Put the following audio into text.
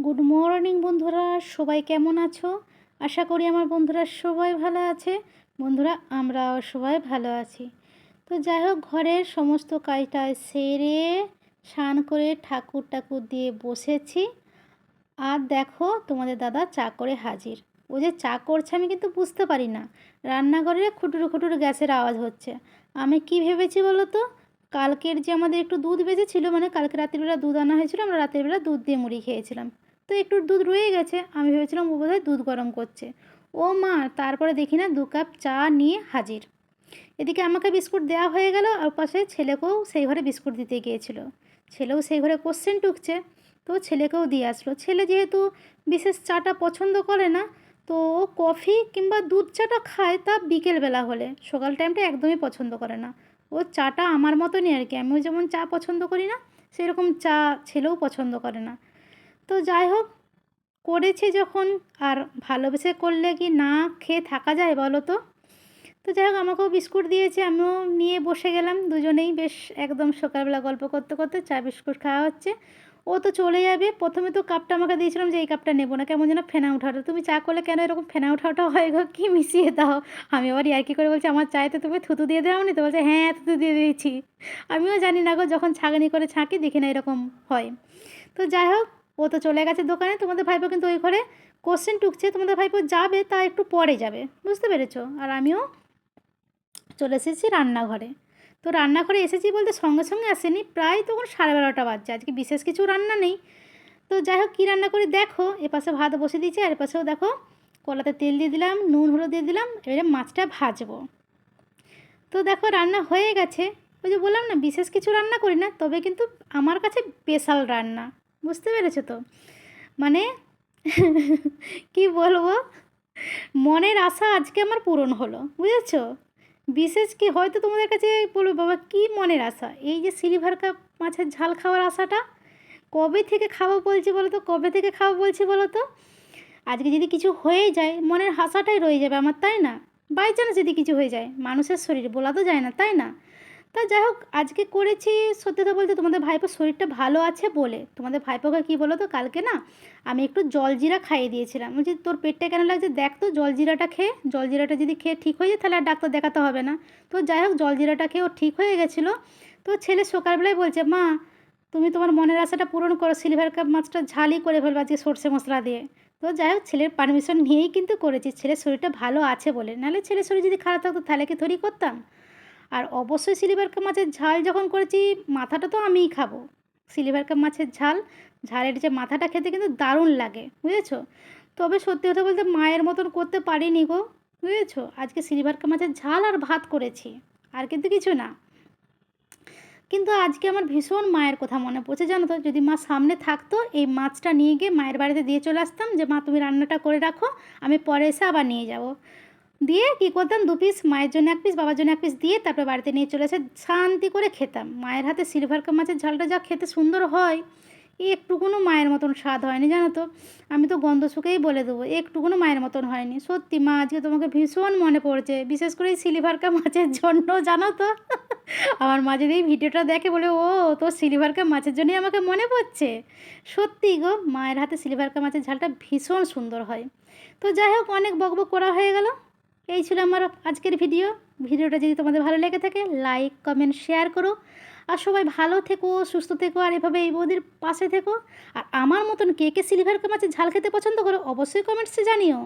Good morning বন্ধুরা, সবাই কেমন আছো? আশা করি আমার বন্ধুরা সবাই ভালো আছে। বন্ধুরা, আমরাও সবাই ভালো আছি। তো যাই হোক, ঘরের সমস্ত কাজটা সেরে স্নান করে ঠাকুর টাকুর দিয়ে বসেছি। আর দেখো, তোমাদের দাদা চা করে হাজির। ও যে চা করছে আমি কিন্তু বুঝতে পারি না। রান্নাঘরে খুটুরু খুটুরু গ্যাসের আওয়াজ হচ্ছে। আমি কি ভেবেছি বলো তো, কালকের যে আমাদের একটু দুধ বেঁচেছিল, মানে কালকে রাত্রিবেলা দুধ আনা হয়েছিল, আমরা রাত্রিবেলা দুধ দিয়ে মুড়ি খেয়েছিলাম। তো একটু দুধ রয়ে গেছে, আমি ভেবেছিলাম ও বোধহয় দুধ গরম করছে। ও মা, তারপরে দেখি না 2 কাপ চা নিয়ে হাজির। এদিকে আমাকে বিস্কুট দেওয়া হয়ে গেল, আর পাশে ছেলেকেও সেই ঘরে বিস্কুট দিতে গিয়েছিল। ছেলেও সেই ঘরে কোশ্চেন টুকছে, তো ছেলেকেও দিয়ে আসলো। ছেলে যেহেতু বিশেষ চাটা পছন্দ করে না, তো ও কফি কিংবা দুধ চাটা খায়, তা বিকেলবেলা হলে। সকাল টাইমটা একদমই পছন্দ করে না। ও চাটা আমার মতনই আর কি, আমিও যেমন চা পছন্দ করি না, সেরকম চা ছেলেও পছন্দ করে না। তো যাই হোক, করেছি যখন, আর ভালোবেসে করলে কি না খেয়ে থাকা যায় বলো তো? তো যাই হোক, আমাকেও বিস্কুট দিয়েছে, আমিও নিয়ে বসে গেলাম। দুজনেই বেশ একদম সকালবেলা গল্প করতে করতে চা বিস্কুট খাওয়া হচ্ছে। ও তো চলে যাবে, প্রথমে তো কাপটা আমাকে দিয়েছিলাম যে এই কাপটা নেবো না, কেমন যেন ফেনা উঠাওটা। তুমি চা করলে কেন এরকম ফেনা উঠাওটা হয় গো, কী মিশিয়ে দাও? আমি আবার ইয়ার্কি করে বলছি, আমার চায়ে তো তুমি থুতু দিয়ে দাওনি তো? বলছে হ্যাঁ, থুতু দিয়ে দিয়েছি। আমিও জানি না গো, যখন ছাঁকনি করে ছাঁকি দেখি না এরকম হয়। তো যাই হোক, ও তো চলে গেছে দোকানে। তোমাদের ভাইপো কিন্তু ওই ঘরে কোশ্চেন টুকছে। তোমাদের ভাইপো যাবে, তা একটু পরে যাবে, বুঝতে পেরেছো? আর আমিও চলে এসেছি রান্নাঘরে। তো রান্নাঘরে এসেছি বলতে সঙ্গে সঙ্গে আসেনি, প্রায় তখন 12:30 বাজছে। আজকে বিশেষ কিছু রান্না নেই। তো যাই হোক, কী রান্না করি দেখো, এপাশে ভাত বসে দিয়েছি, আর এপাশেও দেখো কলাতে তেল দিয়ে দিলাম, নুন হলুদ দিয়ে দিলাম, এবারে মাছটা ভাজবো। তো দেখো রান্না হয়ে গেছে। ওই যে বললাম না, বিশেষ কিছু রান্না করি না, তবে কিন্তু আমার কাছে স্পেশাল রান্না, বুঝতে পেরেছো তো? মানে কি বলবো, মনের আশা আজকে আমার পূরণ হলো, বুঝেছো? বিশেষ কি হয়তো তোমাদের কাছে বলবে, বাবা কী মনের আশা? এই যে সিলভার কাপ মাছের ঝাল খাওয়ার আশাটা কবে থেকে খাবো বলছি বলো তো, কবে থেকে খাবো বলছি বলো তো? আজকে যদি কিছু হয়ে যায়, মনের আশাটাই রয়ে যাবে আমার, তাই না? বাই চান্স যদি কিছু হয়ে যায়, মানুষের শরীর বলা তো যায় না, তাই না? তা যাই হোক, আজকে করেছি। সত্যি কথা বলতে, তোমাদের ভাইপোর শরীরটা ভালো আছে বলে। তোমাদের ভাইপোকে কী বলো তো, কালকে না আমি একটু জলজিরা খাইয়ে দিয়েছিলাম। বলছি তোর পেটটা কেন লাগছে, দেখ তো জলজিরাটা খেয়ে। জলজিরাটা যদি খেয়ে ঠিক হয়ে যায়, তাহলে আর ডাক্তার দেখাতে হবে না। তো যাই হোক, জলজিরাটা খেয়ে ও ঠিক হয়ে গেছিলো। তো ছেলে সকালবেলায় বলছে, মা তুমি তোমার মনের আশাটা পূরণ করো, সিলভার কাপ মাছটা ঝালই করে ফেলবো আজকে সর্ষে মশলা দিয়ে। তো যাই হোক, ছেলের পারমিশন নিয়েই কিন্তু করেছি, ছেলের শরীরটা ভালো আছে বলে। নাহলে ছেলের শরীর যদি খারাপ থাকতো, তাহলে কি থরি করতাম? আর অবশ্যই সিলভার কাপ মাছের ঝাল যখন করেছি, মাথাটা তো আমিই খাবো। সিলভার কাপ মাছের ঝাল, ঝালের যে মাথাটা খেতে কিন্তু দারুণ লাগে, বুঝেছো? তবে সত্যি কথা বলতে মায়ের মতন করতে পারিনি গো, বুঝেছো? আজকে সিলভার কাপ মাছের ঝাল আর ভাত করেছি, আর কিন্তু কিছু না। কিন্তু আজকে আমার ভীষণ মায়ের কথা মনে পড়ছে, জানো তো? যদি মা সামনে থাকতো, এই মাছটা নিয়ে গিয়ে মায়ের বাড়িতে দিয়ে চলে আসতাম, যে মা তুমি রান্নাটা করে রাখো, আমি পরে এসে আবার নিয়ে যাব। দিয়ে কী করতাম, 2 পিস মায়ের জন্য 1 পিস, বাবার জন্য 1 পিস দিয়ে তারপরে বাড়িতে নিয়ে চলে এসে শান্তি করে খেতাম। মায়ের হাতে সিলভার কাপ মাছের ঝালটা যা খেতে সুন্দর হয়, একটুকুনো মায়ের মতন স্বাদ হয়নি, জানো তো? আমি তো গন্ধ শুকেই বলে দেবো, একটুকুনো মায়ের মতন হয়নি। সত্যি মা, আজকে তোমাকে ভীষণ মনে পড়ছে, বিশেষ করে এই সিলভার কাপ মাছের জন্য, জানো তো? আমার মা যদি এই ভিডিওটা দেখে, বলে ও, তোর সিলভার কাপ মাছের জন্যই আমাকে মনে পড়ছে। সত্যি গো, মায়ের হাতে সিলভার কাপ মাছের ঝালটা ভীষণ সুন্দর হয়। তো যাই হোক, অনেক বকবক করা হয়ে গেল। এই ছিল আমার আজকের ভিডিও। ভিডিওটা যদি তোমাদের ভালো লেগে থাকে, লাইক কমেন্ট শেয়ার করো। আর সবাই ভালো থেকো, সুস্থ থেকো, আর এভাবে এই বৌদির পাশে থেকো। আর আমার মতন কে কে সিলভার কাপ মাছের ঝাল খেতে পছন্দ করো, অবশ্যই কমেন্টসে জানিও।